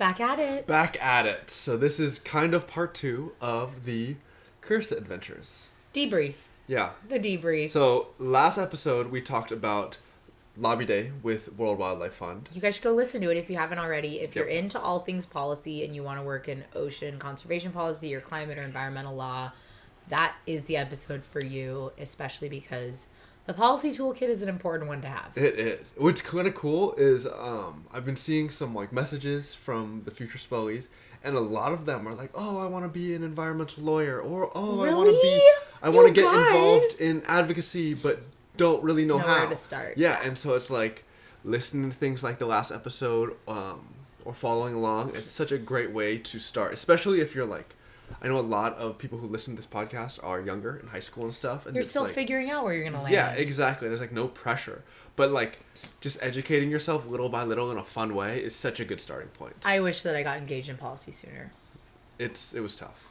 Back at it. Back at it. So this is kind of part 2 of the Carissa adventures. Debrief. Yeah. The debrief. So last episode we talked about Lobby Day with World Wildlife Fund. You guys should go listen to it if you haven't already. If you're Yep. into all things policy and you want to work in ocean conservation policy or climate or environmental law, that is the episode for you, especially because the policy toolkit is an important one to have. It is. What's kind of cool is I've been seeing some like messages from the FutureSwellies, and a lot of them are like, "Oh, I want to be an environmental lawyer," or "Oh, I want to get involved in advocacy, but don't really know how to start." Yeah, and so it's like listening to things like the last episode or following along. It's such a great way to start, especially if you're like, I know a lot of people who listen to this podcast are younger, in high school and stuff. And you're still like, figuring out where you're going to land. Yeah, exactly. There's like no pressure. But like just educating yourself little by little in a fun way is such a good starting point. I wish that I got engaged in policy sooner. It was tough.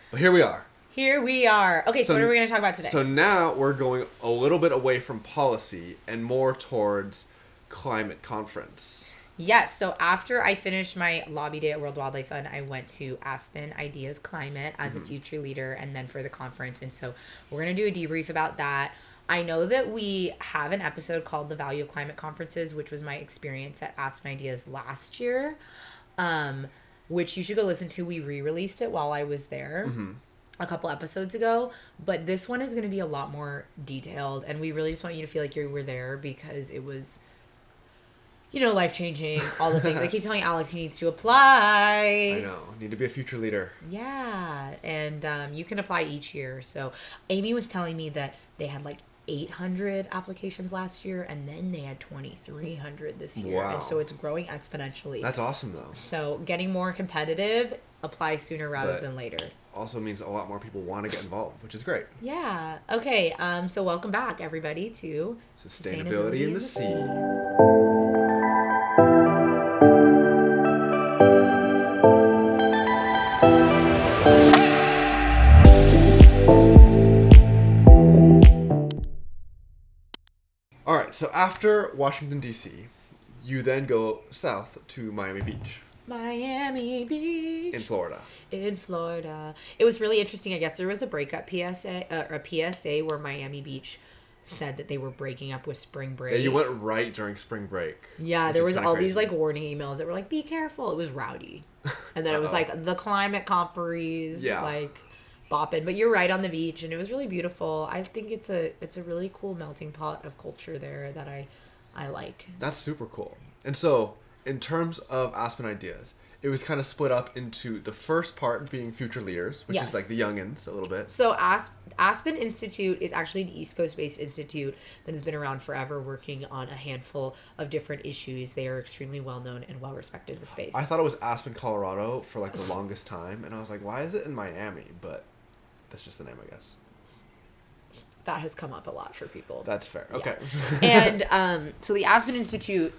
But here we are. Here we are. Okay, so what are we going to talk about today? So now we're going a little bit away from policy and more towards climate conference. Yes, so after I finished my lobby day at World Wildlife Fund, I went to Aspen Ideas Climate as a future leader and then for the conference. And so we're going to do a debrief about that. I know that we have an episode called The Value of Climate Conferences, which was my experience at Aspen Ideas last year, which you should go listen to. We re-released it while I was there a couple episodes ago. But this one is going to be a lot more detailed. And we really just want you to feel like you were there because it was, you know, life-changing, all the things. I keep telling Alex he needs to apply. I know. Need to be a future leader. Yeah. And you can apply each year. So Amy was telling me that they had like 800 applications last year, and then they had 2,300 this year. Wow. And so it's growing exponentially. That's awesome, though. So getting more competitive, apply sooner rather than later. Also means a lot more people want to get involved, which is great. Yeah. Okay. So welcome back, everybody, to Sustainability in the Sea. All right, so after Washington, D.C., you then go south to Miami Beach. Miami Beach. In Florida. In Florida. It was really interesting. I guess there was a breakup PSA where Miami Beach said that they were breaking up with spring break. Yeah, you went right during spring break. Yeah, there was all these like warning emails that were like, be careful. It was rowdy. And then it was like the climate conferees, like bopping. But you're right on the beach, and it was really beautiful. I think it's a really cool melting pot of culture there that I like. That's super cool. And so, in terms of Aspen Ideas, it was kind of split up into the first part being Future Leaders, which is like the youngins a little bit. So Aspen Institute is actually an East Coast-based institute that has been around forever, working on a handful of different issues. They are extremely well-known and well-respected in the space. I thought it was Aspen, Colorado for like the longest time, and I was like, why is it in Miami? But that's just the name, I guess. That has come up a lot for people. That's fair. Okay. Yeah. And so the Aspen Institute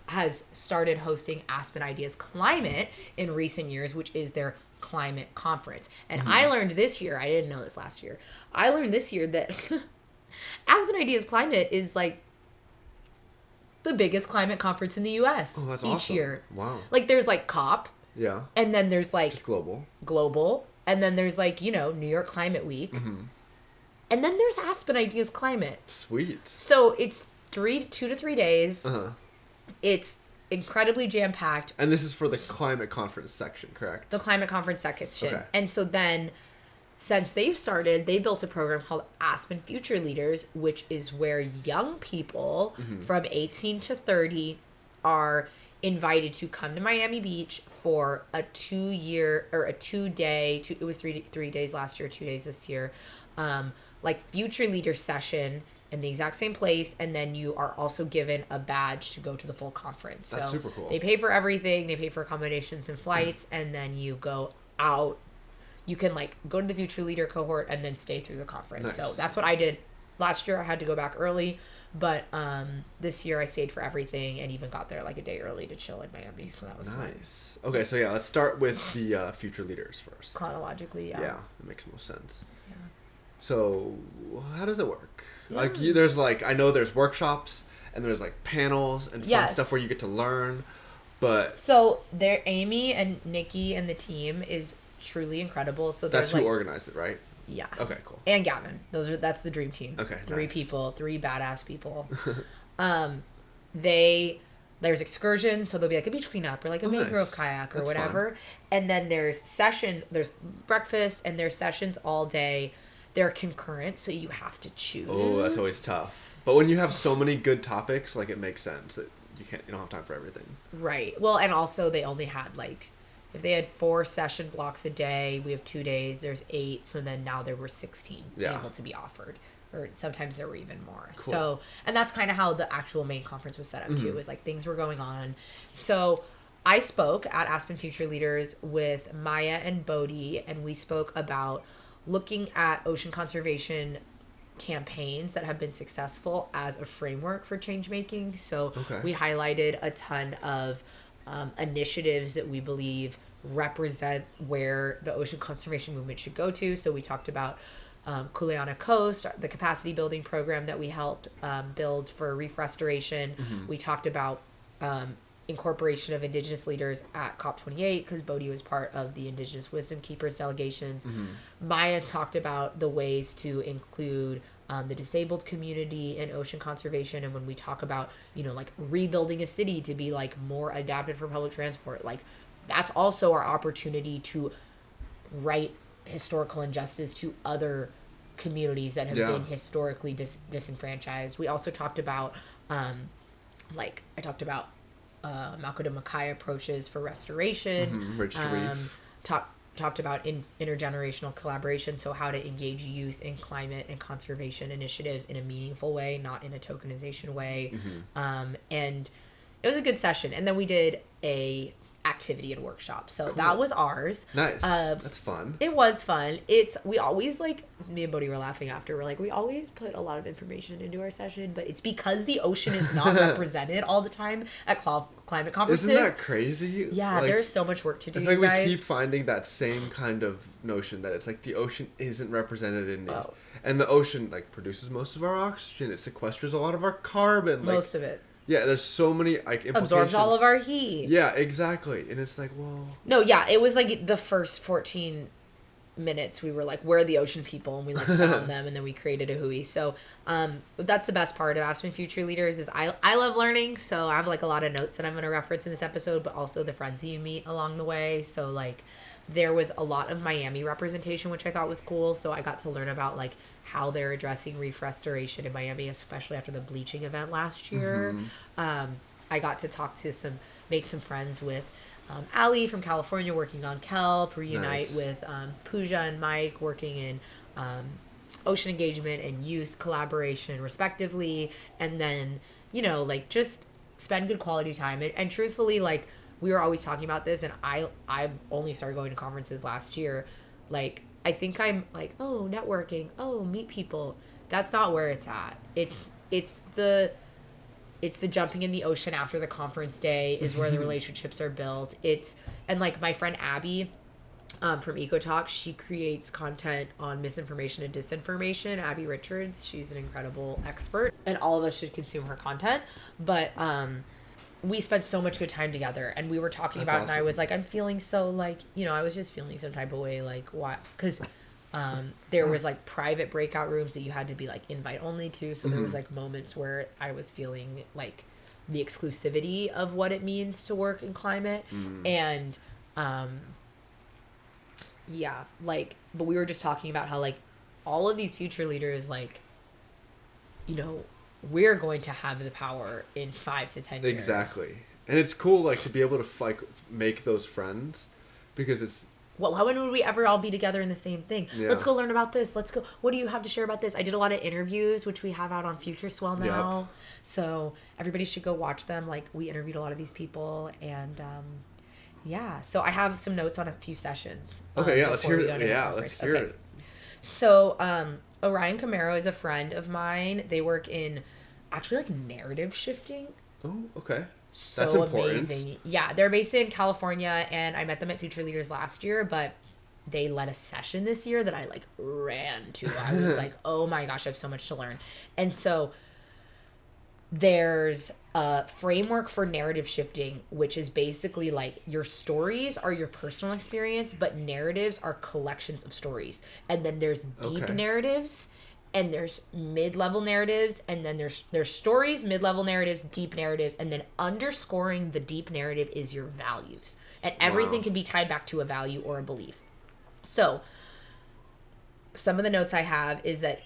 has started hosting Aspen Ideas Climate in recent years, which is their climate conference. And I learned this year, I didn't know this last year, I learned this year that Aspen Ideas Climate is like the biggest climate conference in the U.S. Oh, that's each awesome. year. Wow. Like there's like COP. Yeah. And then there's like just global. And then there's like, you know, New York Climate Week. And then there's Aspen Ideas Climate. Sweet. So it's 2 to 3 days. It's incredibly jam-packed. And this is for the climate conference section, correct? The climate conference section. Okay. And so then, since they've started, they built a program called Aspen Future Leaders, which is where young people from 18 to 30 are invited to come to Miami Beach for a 2-year or a 2-day, it was 3 days last year, 2 days this year, like future leader session in the exact same place, and then you are also given a badge to go to the full conference. That's super cool. They pay for everything. They pay for accommodations and flights, and then you go out. You can like go to the future leader cohort and then stay through the conference. Nice. So that's what I did last year. I had to go back early, but this year I stayed for everything and even got there like a day early to chill in Miami. So that was nice. Fun. Okay, so yeah, let's start with the future leaders first. Chronologically, yeah. Yeah, it makes most sense. Yeah. So how does it work? Yeah. Like there's like, I know there's workshops and there's like panels and fun stuff where you get to learn. But so there, Amy and Nikki and the team is truly incredible. So that's who like, organized it, right? Yeah. Okay, cool. And Gavin. That's the dream team. Okay, Three nice. people, three badass people. There's excursion, so there'll be like a beach cleanup or like a mangrove kayak or that's whatever. fun. And then there's sessions, there's breakfast, and there's sessions all day. They're concurrent, so you have to choose. Oh, that's always tough. But when you have so many good topics, like, it makes sense that you don't have time for everything. Right. Well, and also they only had like, if they had 4 session blocks a day, we have 2 days, there's 8, so then now there were 16 able to be offered. Or sometimes there were even more. Cool. So, and that's kind of how the actual main conference was set up too, is like things were going on. So I spoke at Aspen Future Leaders with Maya and Bodhi, and we spoke about looking at ocean conservation campaigns that have been successful as a framework for change making. So we highlighted a ton of initiatives that we believe represent where the ocean conservation movement should go to. So we talked about Kuleana Coast, the capacity building program that we helped build for reef restoration. We talked about incorporation of Indigenous leaders at COP28 because Bodhi was part of the Indigenous Wisdom Keepers delegations. Maya talked about the ways to include the disabled community in ocean conservation. And when we talk about, like rebuilding a city to be like more adapted for public transport, like that's also our opportunity to right historical injustice to other communities that have been historically disenfranchised. We also talked about, Mako to Makai approaches for restoration. Talked about intergenerational collaboration, so how to engage youth in climate and conservation initiatives in a meaningful way, not in a tokenization way. And it was a good session. And then we did a activity and workshop. So that was ours. Nice. That's fun. It was fun. We always me and Bodhi were laughing after. We're like, we always put a lot of information into our session, but it's because the ocean is not represented all the time at climate conferences. Isn't that crazy? Yeah, there's so much work to do. I feel like we keep finding that same kind of notion that it's like the ocean isn't represented in these. And the ocean produces most of our oxygen. It sequesters a lot of our carbon. Most of it. Yeah, there's so many implications. Absorbs all of our heat. Yeah, exactly. And it's like, whoa. No, yeah, it was the first 14 minutes we were like, where are the ocean people? And we found them, and then we created a hui. So that's the best part of Aspen Future Leaders is I love learning. So I have a lot of notes that I'm going to reference in this episode, but also the friends that you meet along the way. So there was a lot of Miami representation, which I thought was cool. So I got to learn about how they're addressing reef restoration in Miami, especially after the bleaching event last year. I got to make some friends with Ali from California working on kelp, reunite with Pooja and Mike working in ocean engagement and youth collaboration respectively, and then just spend good quality time. And truthfully, we were always talking about this, and I've only started going to conferences last year. I think I'm networking, meet people. That's not where it's at. It's the jumping in the ocean after the conference day is where the relationships are built. And my friend Abby from Eco Talk, she creates content on misinformation and disinformation. Abby Richards, she's an incredible expert, and all of us should consume her content. But we spent so much good time together, and we were talking about, awesome. And I was I'm feeling so I was just feeling some type of way, why? Because there was private breakout rooms that you had to be invite only to. So there was moments where I was feeling the exclusivity of what it means to work in climate. And, but we were just talking about how all of these future leaders, we're going to have the power in 5 to 10 years. Exactly. And it's cool, to be able to, make those friends, because it's... Well, when would we ever all be together in the same thing? Yeah. Let's go learn about this. Let's go... What do you have to share about this? I did a lot of interviews, which we have out on FutureSwell now. Yep. So everybody should go watch them. We interviewed a lot of these people, and... So I have some notes on a few sessions. Okay, let's hear it. Yeah, let's hear it. So, Orion Camaro is a friend of mine. They work in actually narrative shifting. Oh, okay. So that's important. Amazing. Yeah, they're based in California, and I met them at Future Leaders last year, but they led a session this year that I ran to. I was oh my gosh, I have so much to learn. And so There's a framework for narrative shifting, which is basically like your stories are your personal experience, but narratives are collections of stories. And then there's deep narratives, and there's mid-level narratives, and then there's stories, mid-level narratives, deep narratives, and then underscoring the deep narrative is your values. And everything can be tied back to a value or a belief. So some of the notes I have is that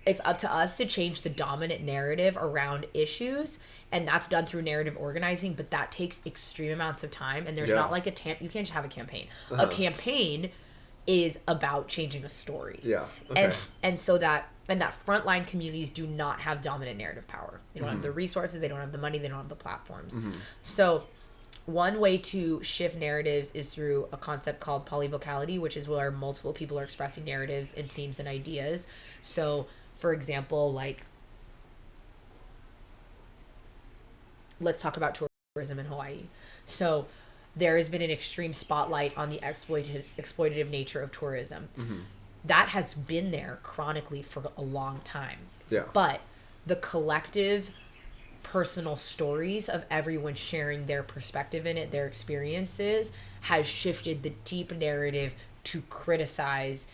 it's up to us to change the dominant narrative around issues, and that's done through narrative organizing, but that takes extreme amounts of time, and there's not like you can't just have a campaign. A campaign is about changing a story. Yeah. Okay. And so that frontline communities do not have dominant narrative power. They don't have the resources, they don't have the money, they don't have the platforms. So one way to shift narratives is through a concept called polyvocality, which is where multiple people are expressing narratives and themes and ideas. So for example, like, let's talk about tourism in Hawaii. So there has been an extreme spotlight on the exploitative nature of tourism. That has been there chronically for a long time. Yeah. But the collective personal stories of everyone sharing their perspective in it, their experiences, has shifted the deep narrative to criticize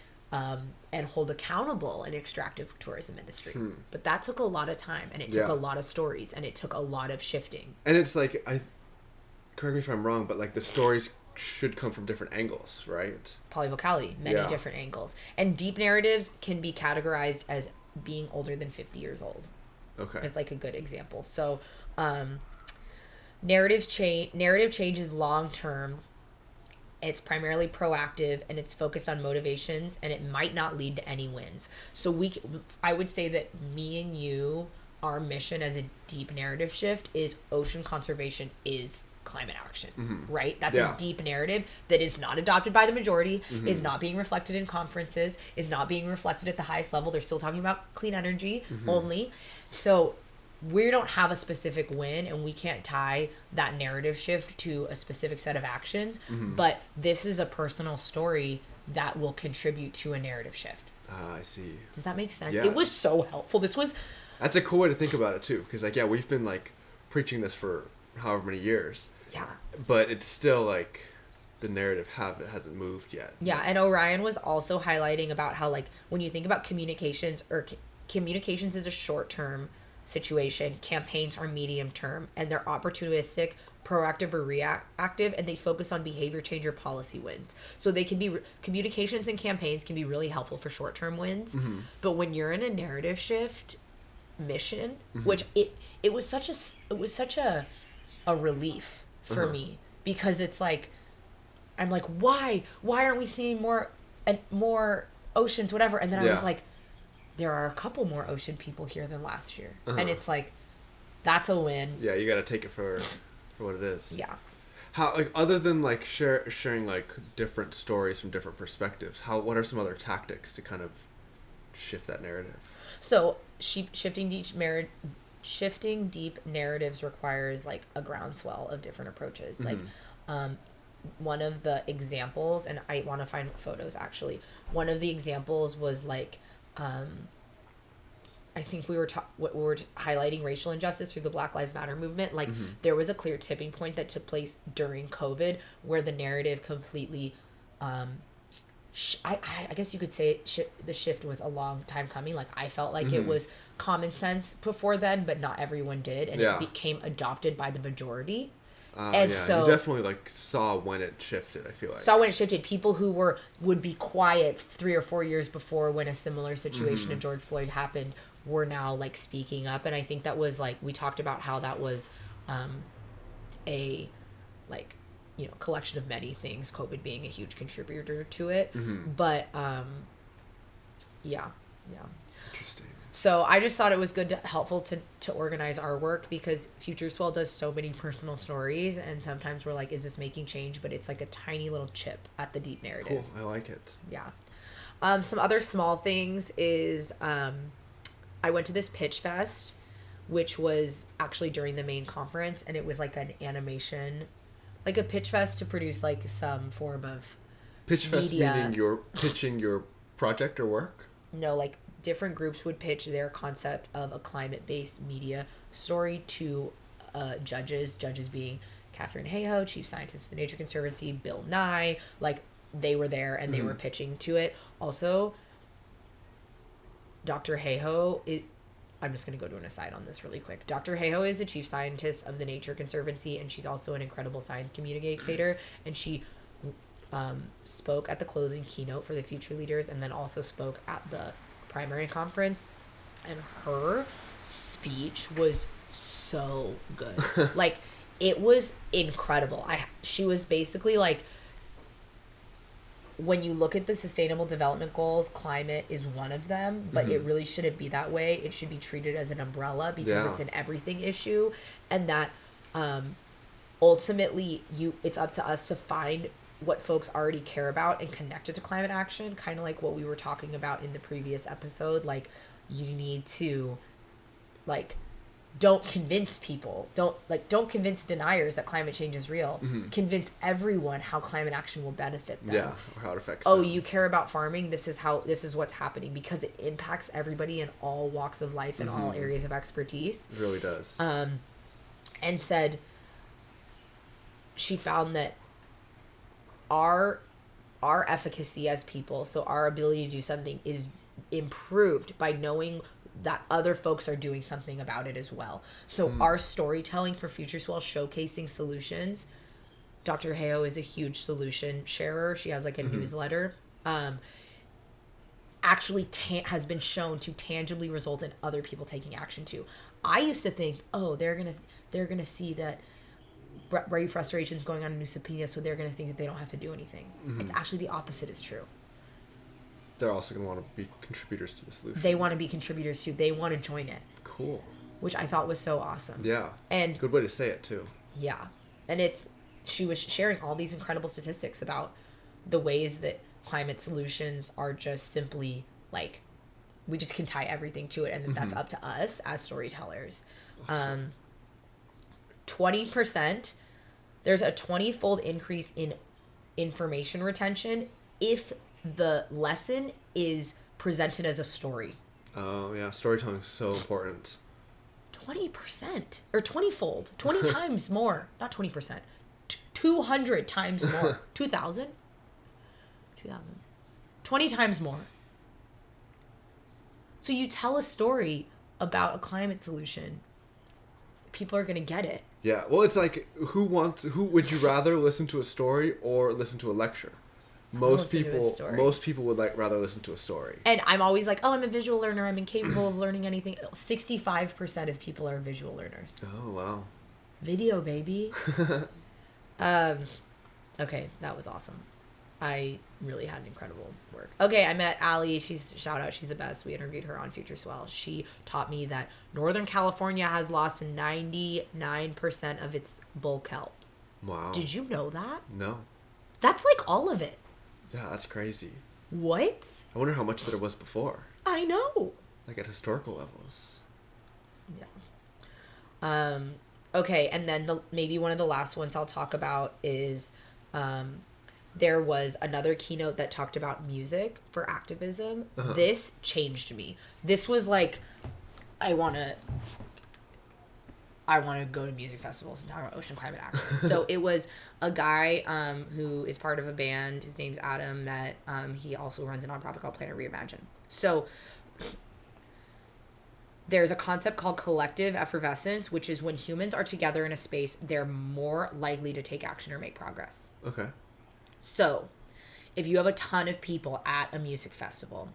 and hold accountable an extractive tourism industry. But that took a lot of time, and it took a lot of stories, and it took a lot of shifting. And it's like, correct me if I'm wrong, but like the stories should come from different angles, right? Polyvocality, many different angles. And deep narratives can be categorized as being older than 50 years old. Okay. Is like a good example. So narrative change is long term. It's primarily proactive, and it's focused on motivations, and it might not lead to any wins. So I would say that me and you, our mission as a deep narrative shift is ocean conservation is climate action, right? That's a deep narrative that is not adopted by the majority, is not being reflected in conferences, is not being reflected at the highest level. They're still talking about clean energy only. So we don't have a specific win, and we can't tie that narrative shift to a specific set of actions, but this is a personal story that will contribute to a narrative shift. I see. Does that make sense? Yeah. It was so helpful. That's a cool way to think about it too, because like, yeah, we've been like preaching this for however many years. Yeah. But it's still like the narrative hasn't moved yet. Yeah, and Orion was also highlighting about how, like, when you think about communications, or communications is a short-term situation, campaigns are medium-term, and they're opportunistic, proactive, or reactive, and they focus on behavior change or policy wins. So they can be communications and campaigns can be really helpful for short-term wins, but when you're in a narrative shift mission, which it was such a relief for me, because it's like, I'm like, why aren't we seeing more oceans, whatever? And then I was like, there are a couple more ocean people here than last year. And it's like, that's a win. Yeah, you got to take it for what it is. Yeah. How, like, other than like sharing like different stories from different perspectives, what are some other tactics to kind of shift that narrative? So shifting deep narratives requires like a groundswell of different approaches. Like one of the examples, and I want to find photos actually, one of the examples was like, I think we were highlighting racial injustice through the Black Lives Matter movement. Like there was a clear tipping point that took place during COVID where the narrative completely, I guess you could say the shift was a long time coming. Like I felt like it was common sense before then, but not everyone did, and it became adopted by the majority. So you definitely like saw when it shifted. I feel like people who would be quiet 3 or 4 years before when a similar situation of George Floyd happened were now like speaking up, and I think that was like, we talked about how that was a like, you know, collection of many things, COVID being a huge contributor to it. But yeah. Interesting. So I just thought it was helpful to organize our work, because FutureSwell does so many personal stories, and sometimes we're like, is this making change? But it's like a tiny little chip at the deep narrative. Cool. I like it. Yeah. Some other small things is I went to this pitch fest, which was actually during the main conference, and it was like an animation, like a pitch fest to produce like some form of pitch fest media. Meaning you're pitching your project or work? No, like different groups would pitch their concept of a climate-based media story to judges being Katherine Hayhoe, chief scientist of the Nature Conservancy, Bill Nye, like they were there and they were pitching to it. Also, Dr. Hayhoe, I'm just going to go to an aside on this really quick. Dr. Hayhoe is the chief scientist of the Nature Conservancy, and she's also an incredible science communicator, and she spoke at the closing keynote for the Future Leaders and then also spoke at the primary conference, and her speech was so good. Like, it was incredible. She was basically like, when you look at the Sustainable Development Goals, climate is one of them, but it really shouldn't be that way. It should be treated as an umbrella because it's an everything issue, and that ultimately it's up to us to find what folks already care about and connect it to climate action, kind of like what we were talking about in the previous episode. Like, you need to, like, don't convince people, don't convince deniers that climate change is real. Convince everyone how climate action will benefit them. Yeah, or how it affects them. You care about farming, this is what's happening, because it impacts everybody in all walks of life and all areas of expertise. It really does. And said she found that our efficacy as people, so our ability to do something, is improved by knowing that other folks are doing something about it as well. So our storytelling for FutureSwell, showcasing solutions, Dr. Hayhoe is a huge solution sharer. She has like a newsletter. Actually has been shown to tangibly result in other people taking action too. I used to think, oh, they're gonna see that Brave Frustration is going on a new subpoena, so they're gonna think that they don't have to do anything. It's actually the opposite is true. They're also going to want to be contributors to the solution. They want to be contributors too. They want to join it. Cool. Which I thought was so awesome. Yeah. And good way to say it too. Yeah. And she was sharing all these incredible statistics about the ways that climate solutions are just simply like, we just can tie everything to it, and then that's up to us as storytellers. Awesome. 20%, there's a 20-fold increase in information retention if the lesson is presented as a story. Oh, yeah. Storytelling is so important. 20%. Or 20-fold. 20 times more. Not 20%. 200 times more. 2,000? 2,000. 20 times more. So you tell a story about a climate solution, people are going to get it. Yeah. Well, it's like, who would you rather listen to a story or listen to a lecture? Most people would rather listen to a story. And I'm always like, oh, I'm a visual learner, I'm incapable of learning anything. 65% of people are visual learners. Oh, wow. Video, baby. Okay, that was awesome. I really had an incredible work. Okay, I met Allie. She's the best. We interviewed her on FutureSwell. She taught me that Northern California has lost 99% of its bull kelp. Wow. Did you know that? No. That's like all of it. Yeah, that's crazy. What? I wonder how much there was before. I know. Like at historical levels. Yeah. Okay, and then maybe one of the last ones I'll talk about is there was another keynote that talked about music for activism. This changed me. This was like, I want to go to music festivals and talk about ocean climate action. So it was a guy who is part of a band. His name's Adam, that he also runs a nonprofit called Planet Reimagine. So there's a concept called collective effervescence, which is when humans are together in a space, they're more likely to take action or make progress. Okay. So if you have a ton of people at a music festival,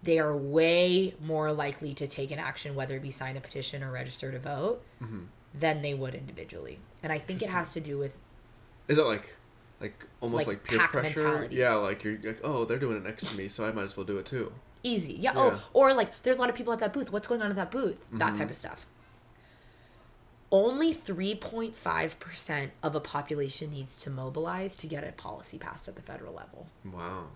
they are way more likely to take an action, whether it be sign a petition or register to vote, than they would individually. And I think it has to do with... Is it like almost like peer pressure? Mentality. Yeah, like you're like, oh, they're doing it next to me, so I might as well do it too. Easy. Yeah. Oh, or like, there's a lot of people at that booth. What's going on at that booth? That type of stuff. Only 3.5% of a population needs to mobilize to get a policy passed at the federal level. Wow.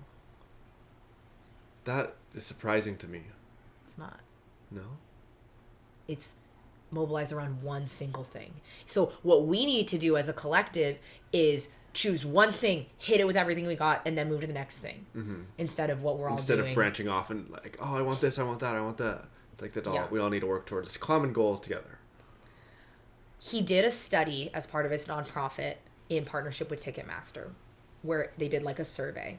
That is surprising to me. It's not. No? It's mobilize around one single thing. So what we need to do as a collective is choose one thing, hit it with everything we got, and then move to the next thing. Instead of what we're all doing. Instead of branching off and like, oh, I want this, I want that, I want that. It's like that we all need to work towards a common goal together. He did a study as part of his nonprofit in partnership with Ticketmaster, where they did like a survey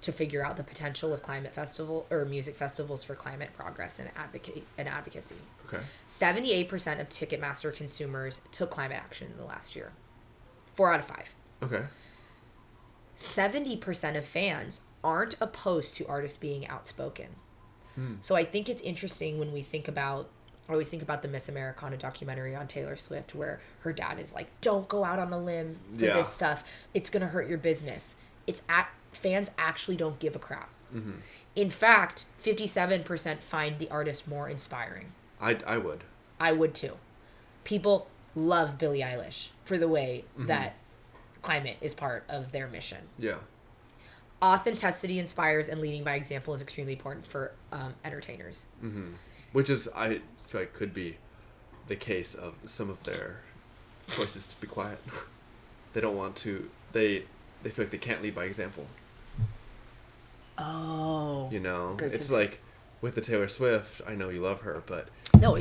to figure out the potential of climate festival or music festivals for climate progress and advocacy. Okay. 78% of Ticketmaster consumers took climate action in the last year. 4 out of 5. Okay. 70% of fans aren't opposed to artists being outspoken. So I think it's interesting when we think about, I always think about the Miss Americana documentary on Taylor Swift, where her dad is like, don't go out on a limb for this stuff. It's going to hurt your business. Fans actually don't give a crap. In fact, 57% find the artist more inspiring. I would. I would too. People love Billie Eilish for the way that climate is part of their mission. Yeah. Authenticity inspires, and leading by example is extremely important for entertainers. Which is, I feel like, could be the case of some of their choices to be quiet. They don't want to. They feel like they can't lead by example. Oh. You know, it's like with the Taylor Swift. I know you love her, but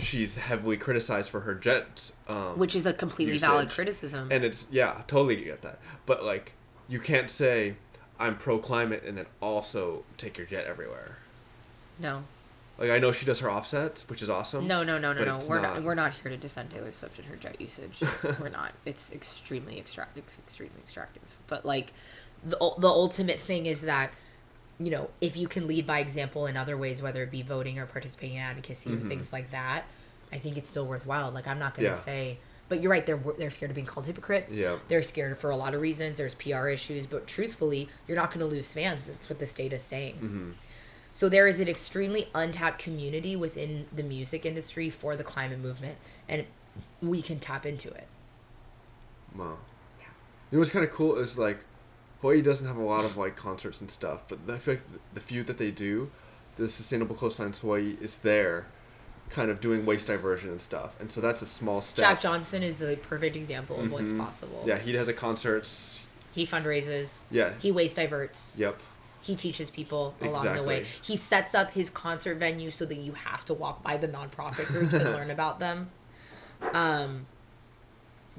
she's heavily criticized for her jet, which is a completely usage. Valid criticism. And it's totally get that. But like, you can't say I'm pro climate and then also take your jet everywhere. No. Like, I know she does her offsets, which is awesome. No. We're not here to defend Taylor Swift and her jet usage. We're not. It's extremely extractive. But like, the ultimate thing is that, you know, if you can lead by example in other ways, whether it be voting or participating in advocacy or things like that, I think it's still worthwhile. Like, I'm not going to say, but you're right. They're scared of being called hypocrites. Yeah. They're scared for a lot of reasons. There's PR issues, but truthfully, you're not going to lose fans. That's what this data is saying. So there is an extremely untapped community within the music industry for the climate movement, and we can tap into it. Wow. Yeah. You know what's kind of cool is, like, Hawaii doesn't have a lot of, like, concerts and stuff, but I feel like the few that they do, the Sustainable Coastlines Hawaii is there kind of doing waste diversion and stuff, and so that's a small step. Jack Johnson is a perfect example of what's possible. Yeah, he has a concerts. He fundraises. Yeah. He waste diverts. Yep. He teaches people along the way. He sets up his concert venue so that you have to walk by the nonprofit groups and learn about them.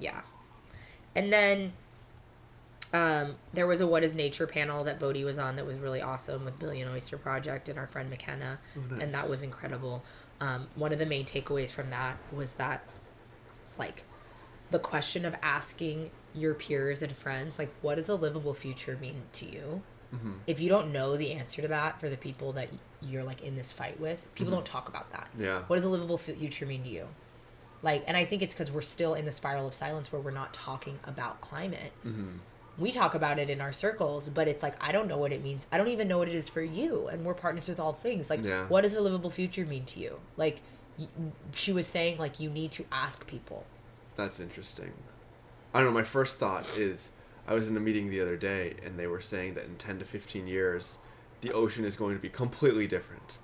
Yeah. And then there was a What is Nature panel that Bodhi was on that was really awesome with Billion Oyster Project and our friend McKenna. Oh, nice. And that was incredible. One of the main takeaways from that was that, like, the question of asking your peers and friends, like, what does a livable future mean to you? If you don't know the answer to that for the people that you're, like, in this fight with, people don't talk about that. Yeah. What does a livable future mean to you? Like, and I think it's because we're still in the spiral of silence where we're not talking about climate. We talk about it in our circles, but it's like, I don't know what it means. I don't even know what it is for you. And we're partners with all things. Like, what does a livable future mean to you? Like, she was saying, like, you need to ask people. That's interesting. I don't know. My first thought is, I was in a meeting the other day, and they were saying that in 10 to 15 years, the ocean is going to be completely different.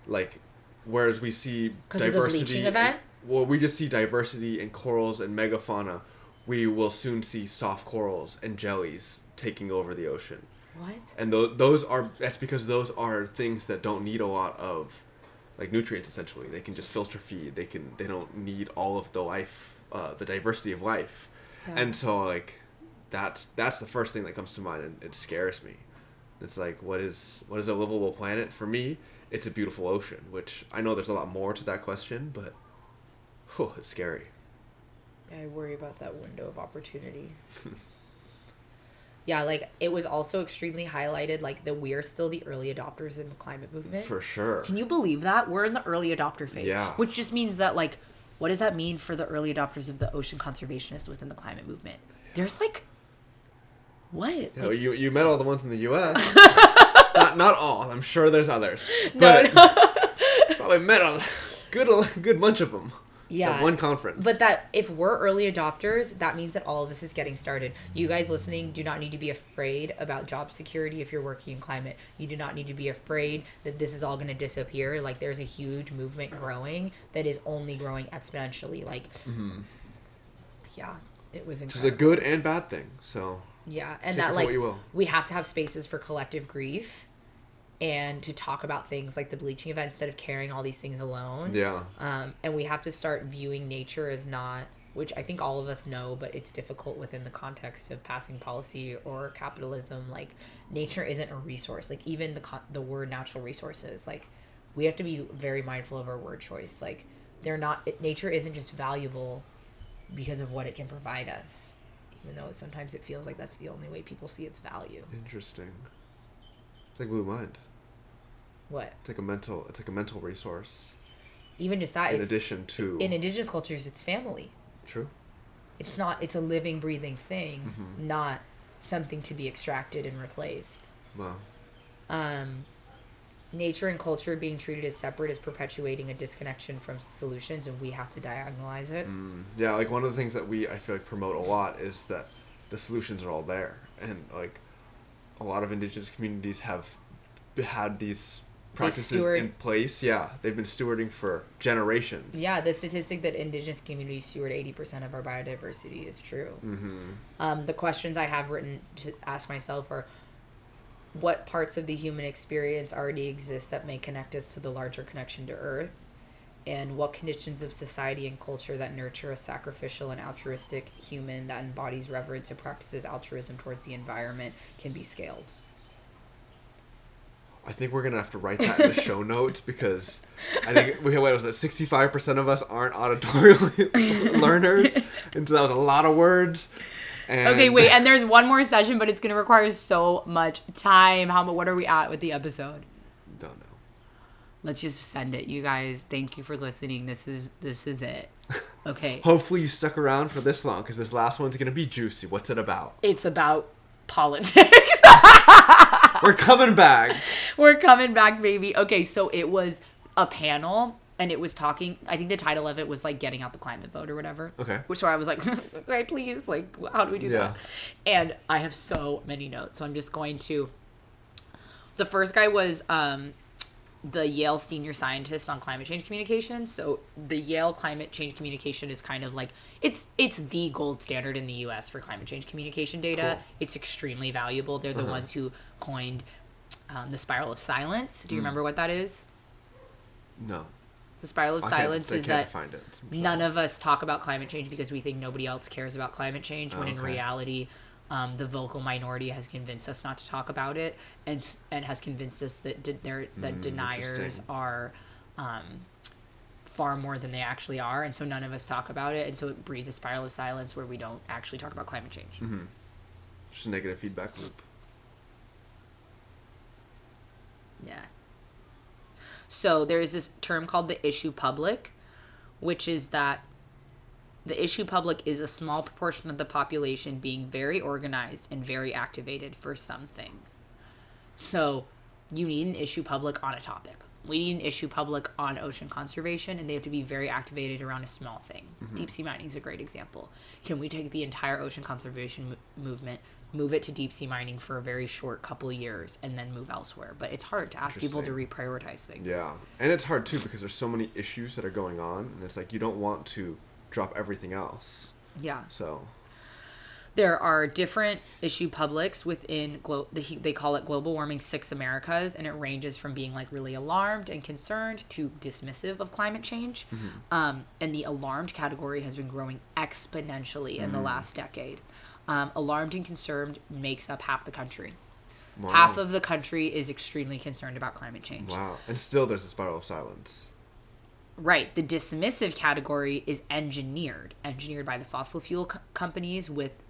Like, whereas we see diversity... Because of the bleaching event? Well, we just see diversity in corals and megafauna. We will soon see soft corals and jellies taking over the ocean. What? And that's because those are things that don't need a lot of, like, nutrients, essentially. They can just filter feed. They don't need all of the life, the diversity of life. Yeah. And so, like... That's the first thing that comes to mind, and it scares me. It's like, what is a livable planet? For me, it's a beautiful ocean, which I know there's a lot more to that question, but it's scary. Yeah, I worry about that window of opportunity. Yeah, like, it was also extremely highlighted, like, that we're still the early adopters in the climate movement. For sure. Can you believe that? We're in the early adopter phase. Yeah. Which just means that, like, what does that mean for the early adopters of the ocean conservationists within the climate movement? There's, like... What? You know, you met all the ones in the U.S. not all. I'm sure there's others. But no. Probably met a good bunch of them. Yeah. At one conference. But that if we're early adopters, that means that all of this is getting started. You guys listening do not need to be afraid about job security if you're working in climate. You do not need to be afraid that this is all going to disappear. Like, there's a huge movement growing that is only growing exponentially. Like, yeah, it was incredible. Which is a good and bad thing. So... Yeah, and Take that it for like what you will. we have to have spaces for collective grief and to talk about things like the bleaching event instead of carrying all these things alone. Yeah. And we have to start viewing nature as not, which I think all of us know, but it's difficult within the context of passing policy or capitalism. Like, nature isn't a resource. Like, even the word natural resources, like, we have to be very mindful of our word choice. Like, nature isn't just valuable because of what it can provide us, even though sometimes it feels like that's the only way people see its value. Interesting. It's like blue mind. What? It's like a mental resource. Even just that. In addition to. In indigenous cultures, it's family. True. It's a living, breathing thing, not something to be extracted and replaced. Wow. Nature and culture being treated as separate is perpetuating a disconnection from solutions, and we have to diagonalize it. Yeah, like one of the things that I feel like promote a lot is that the solutions are all there, and like a lot of indigenous communities have had these practices in place. Yeah, they've been stewarding for generations. Yeah, the statistic that indigenous communities steward 80% of our biodiversity is true. The questions I have written to ask myself are, what parts of the human experience already exist that may connect us to the larger connection to Earth? And what conditions of society and culture that nurture a sacrificial and altruistic human that embodies reverence and practices altruism towards the environment can be scaled? I think we're gonna have to write that in the show notes, because I think what was it? 65% of us aren't auditory learners, and so that was a lot of words. And okay, wait, and there's one more session, but it's gonna require so much time. What are we at with the episode? Don't know. Let's just send it, you guys. Thank you for listening. This is it. Okay. Hopefully you stuck around for this long, because this last one's gonna be juicy. What's it about? It's about politics. We're coming back. We're coming back, baby. Okay, so it was a panel, and it was talking, I think the title of it was like getting out the climate vote or whatever. Okay. So I was like, okay, please, like, how do we do that? And I have so many notes, so I'm just going to. The first guy was the Yale senior scientist on climate change communication. So the Yale climate change communication is kind of like, it's the gold standard in the US for climate change communication data. Cool. It's extremely valuable. They're the ones who coined the spiral of silence. Do you remember what that is? No. The spiral of silence is that find it. none of us talk about climate change because we think nobody else cares about climate change, when in reality, the vocal minority has convinced us not to talk about it, and has convinced us that deniers are far more than they actually are, and so none of us talk about it, and so it breeds a spiral of silence where we don't actually talk about climate change. Just a negative feedback loop. Yeah. So there's this term called the issue public, which is that the issue public is a small proportion of the population being very organized and very activated for something. So you need an issue public on a topic. We need an issue public on ocean conservation, and they have to be very activated around a small thing. Deep sea mining is a great example. Can we take the entire ocean conservation movement, move it to deep sea mining for a very short couple of years, and then move elsewhere? But it's hard to ask people to reprioritize things. Yeah, and it's hard too, because there's so many issues that are going on, and it's like you don't want to drop everything else. Yeah. So there are different issue publics within they call it Global Warming 6 Americas, and it ranges from being like really alarmed and concerned to dismissive of climate change. And the alarmed category has been growing exponentially in the last decade. Alarmed and concerned makes up half the country. Wow. Half of the country is extremely concerned about climate change. Wow. And still there's a spiral of silence. Right. The dismissive category is engineered by the fossil fuel companies with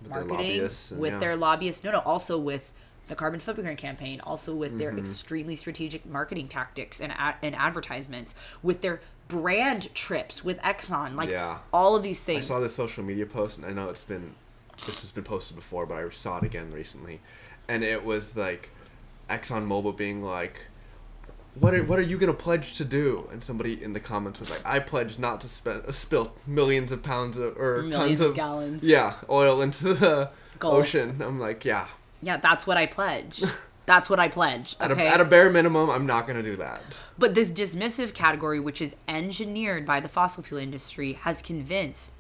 marketing, their lobbyists. Also with the carbon footprint campaign, also with their extremely strategic marketing tactics and advertisements, with their brand trips with Exxon, all of these things. I saw this social media post, and I know this has been posted before, but I saw it again recently, and it was like ExxonMobil being like, What are you gonna pledge to do? And somebody in the comments was like, I pledge not to spill millions of pounds tons of gallons, oil into the Gulf. ocean. I'm like, yeah, that's what I pledge. That's what I pledge. Okay. At a bare minimum, I'm not gonna do that. But this dismissive category, which is engineered by the fossil fuel industry, has convinced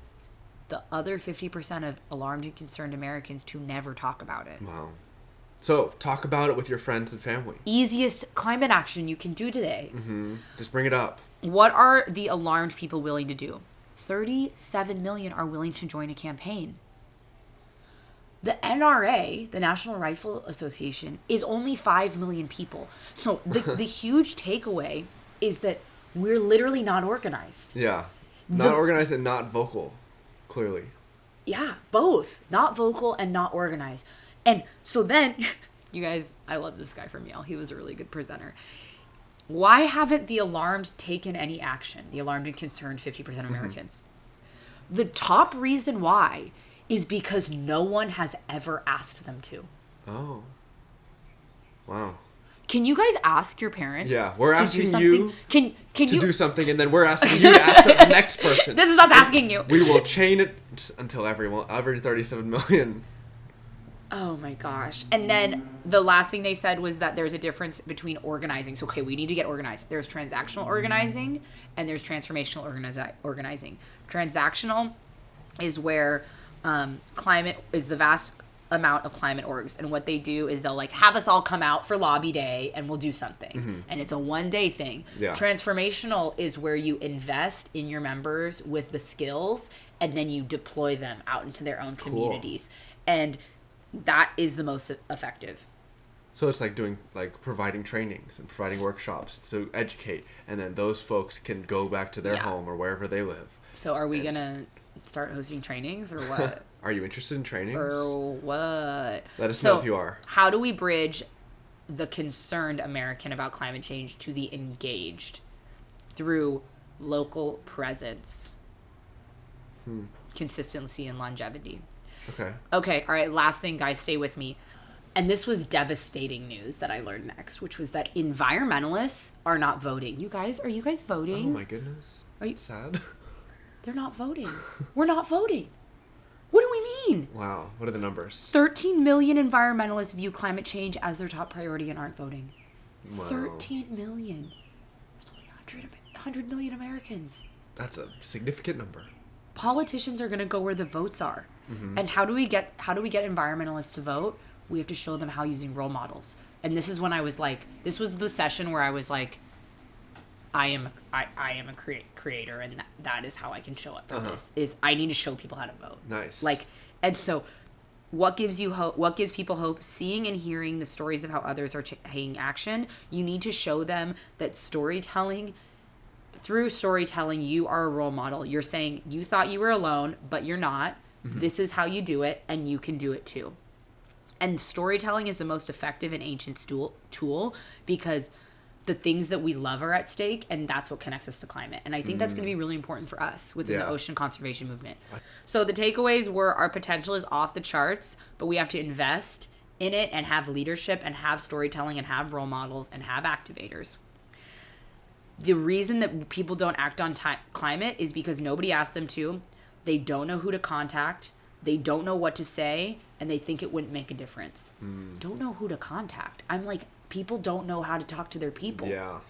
the other 50% of alarmed and concerned Americans to never talk about it. Wow. So, talk about it with your friends and family. Easiest climate action you can do today. Just bring it up. What are the alarmed people willing to do? 37 million are willing to join a campaign. The NRA, the National Rifle Association, is only 5 million people. So the huge takeaway is that we're literally not organized. Yeah. Not organized and not vocal, clearly. Yeah, both. Not vocal and not organized. And so then, you guys, I love this guy from Yale. He was a really good presenter. Why haven't the alarmed taken any action? The alarmed and concerned 50% of Americans. The top reason why is because no one has ever asked them to. Oh. Wow. Can you guys ask your parents? Yeah, we're to asking do something? you can to you do something, and then we're asking you to ask the next person. This is us asking you. We will chain it until every 37 million. Oh my gosh. And then the last thing they said was that there's a difference between organizing. So, okay, we need to get organized. There's transactional organizing and there's transformational organizing. Transactional is where climate is the vast amount of climate orgs. And what they do is they'll like have us all come out for lobby day and we'll do something. And it's a 1-day thing. Yeah. Transformational is where you invest in your members with the skills and then you deploy them out into their own communities. And that is the most effective. So it's like providing trainings and providing workshops to educate, and then those folks can go back to their home or wherever they live. So are we gonna start hosting trainings or what? Are you interested in trainings? Or what? Let us know if you are. How do we bridge the concerned American about climate change to the engaged through local presence, consistency, and longevity? Okay, all right, last thing, guys, stay with me. And this was devastating news that I learned next, which was that environmentalists are not voting. Are you guys voting? Oh my goodness. Are you sad? They're not voting. We're not voting. What do we mean? Wow, what are the numbers? 13 million environmentalists view climate change as their top priority and aren't voting. Wow. 13 million. There's only 100 million Americans. That's a significant number. Politicians are going to go where the votes are. And how do we get environmentalists to vote? We have to show them how using role models. And this is when I was like, this was the session where I was like, I am a creator, and that is how I can show up for this. Is I need to show people how to vote. Nice. And so, what gives you hope? What gives people hope? Seeing and hearing the stories of how others are taking action. You need to show them that through storytelling, you are a role model. You're saying you thought you were alone, but you're not. This is how you do it, and you can do it too. And storytelling is the most effective and ancient tool because the things that we love are at stake, and that's what connects us to climate. And I think that's going to be really important for us within the ocean conservation movement. So the takeaways were our potential is off the charts, but we have to invest in it and have leadership and have storytelling and have role models and have activators. The reason that people don't act on climate is because nobody asked them to. They don't know who to contact. They don't know what to say, and they think it wouldn't make a difference. Don't know who to contact. I'm like, people don't know how to talk to their people. Yeah.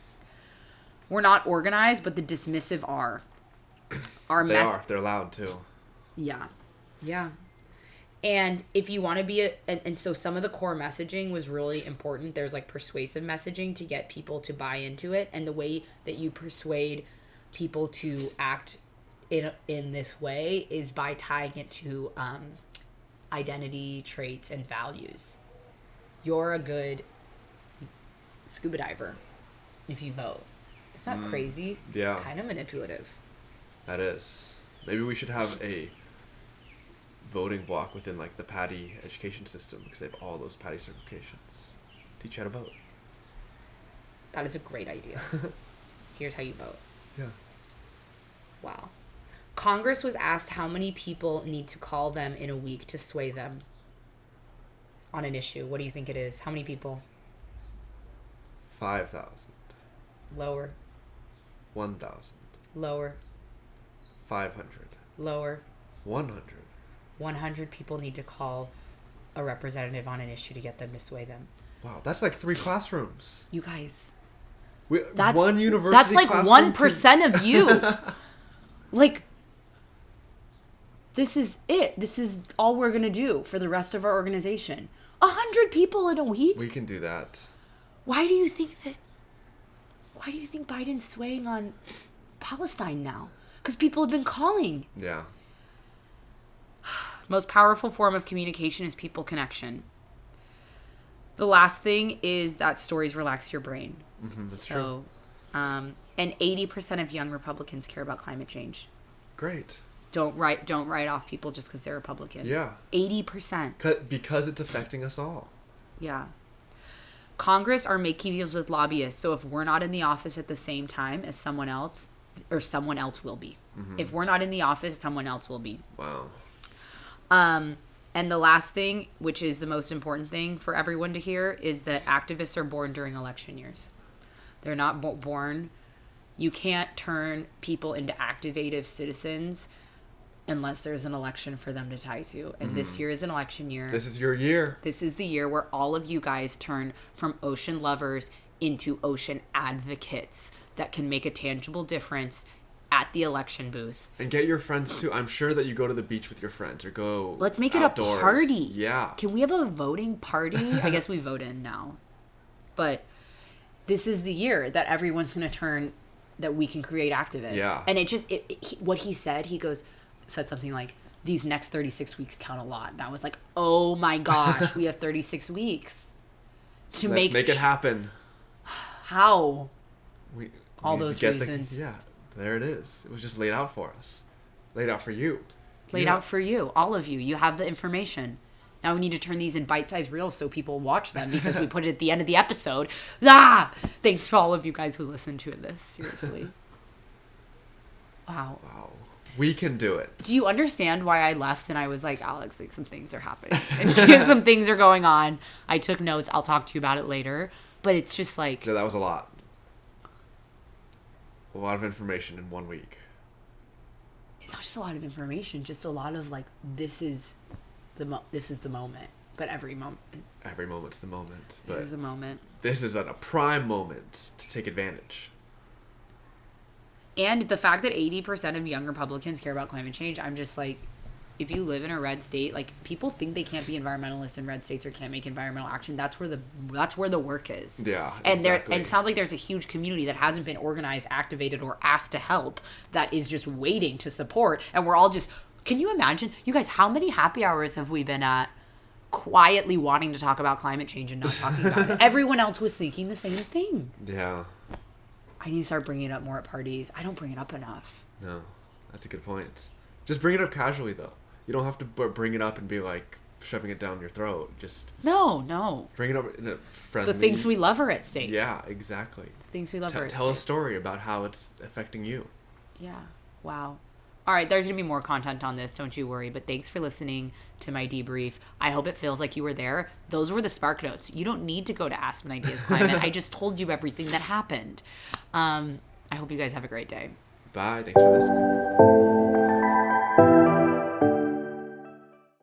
We're not organized, but the dismissive are. They're loud too. Yeah. And if you want to be and so some of the core messaging was really important. There's like persuasive messaging to get people to buy into it, and the way that you persuade people to act in this way is by tying it to identity, traits, and values. You're a good scuba diver if you vote. Isn't that crazy? Yeah. Kind of manipulative. That is. Maybe we should have a voting block within like the PADI education system because they have all those PADI certifications. Teach you how to vote. That is a great idea. Here's how you vote. Yeah. Wow. Congress was asked how many people need to call them in a week to sway them on an issue. What do you think it is? How many people? 5,000. Lower. 1,000. Lower. 500. Lower. 100. 100 people need to call a representative on an issue to get them to sway them. Wow, that's like 3 classrooms. You guys. That's one university. That's like 1% of you. Like, this is it. This is all we're going to do for the rest of our organization. 100 people in a week? We can do that. Why do you think Biden's swaying on Palestine now? Because people have been calling. Yeah. Most powerful form of communication is people connection. The last thing is that stories relax your brain. That's true. And 80% of young Republicans care about climate change. Great. Don't write off people just because they're Republican. Yeah. 80%. Because it's affecting us all. Yeah. Congress are making deals with lobbyists. So if we're not in the office at the same time as someone else, or someone else will be. If we're not in the office, someone else will be. Wow. And the last thing, which is the most important thing for everyone to hear, is that activists are born during election years. They're not born. You can't turn people into activative citizens unless there's an election for them to tie to. And this year is an election year. This is your year. This is the year where all of you guys turn from ocean lovers into ocean advocates that can make a tangible difference at the election booth. And get your friends too. I'm sure that you go to the beach with your friends or go Let's make outdoors. it a party. Yeah. Can we have a voting party? I guess we vote in now. But this is the year that everyone's going to turn, that we can create activists. Yeah. And what he said something like, these next 36 weeks count a lot. And I was like, oh my gosh, we have 36 weeks to Let's make it happen. How? We All need to those get reasons. Yeah, there it is. It was just laid out for us. Laid out for you. Laid out for you, all of you. You have the information. Now we need to turn these in bite-sized reels so people watch them because we put it at the end of the episode. Thanks for all of you guys who listened to this. Seriously. Wow. We can do it. Do you understand why I left and I was like, Alex, like some things are happening. And some things are going on. I took notes. I'll talk to you about it later. But it's just like... Yeah, that was a lot. A lot of information in 1 week. It's not just a lot of information, just a lot of like, this is the moment. But every moment. Every moment's the moment. This is a moment. This is a prime moment to take advantage. And the fact that 80% of young Republicans care about climate change, I'm just like, if you live in a red state, like people think they can't be environmentalists in red states or can't make environmental action. That's where the work is. Yeah, and exactly. And it sounds like there's a huge community that hasn't been organized, activated, or asked to help that is just waiting to support. And we're all just, can you imagine, you guys, how many happy hours have we been at quietly wanting to talk about climate change and not talking about it? Everyone else was thinking the same thing. Yeah. I need to start bringing it up more at parties. I don't bring it up enough. No, that's a good point. Just bring it up casually, though. You don't have to bring it up and be like shoving it down your throat. Just no. Bring it up in a friendly. The things we love are at stake. Yeah, exactly. The things we love are at Tell a stake. story about how it's affecting you. Yeah. Wow. All right, there's going to be more content on this, don't you worry. But thanks for listening to my debrief. I hope it feels like you were there. Those were the spark notes. You don't need to go to Aspen Ideas Climate. I just told you everything that happened. I hope you guys have a great day. Bye. Thanks for listening.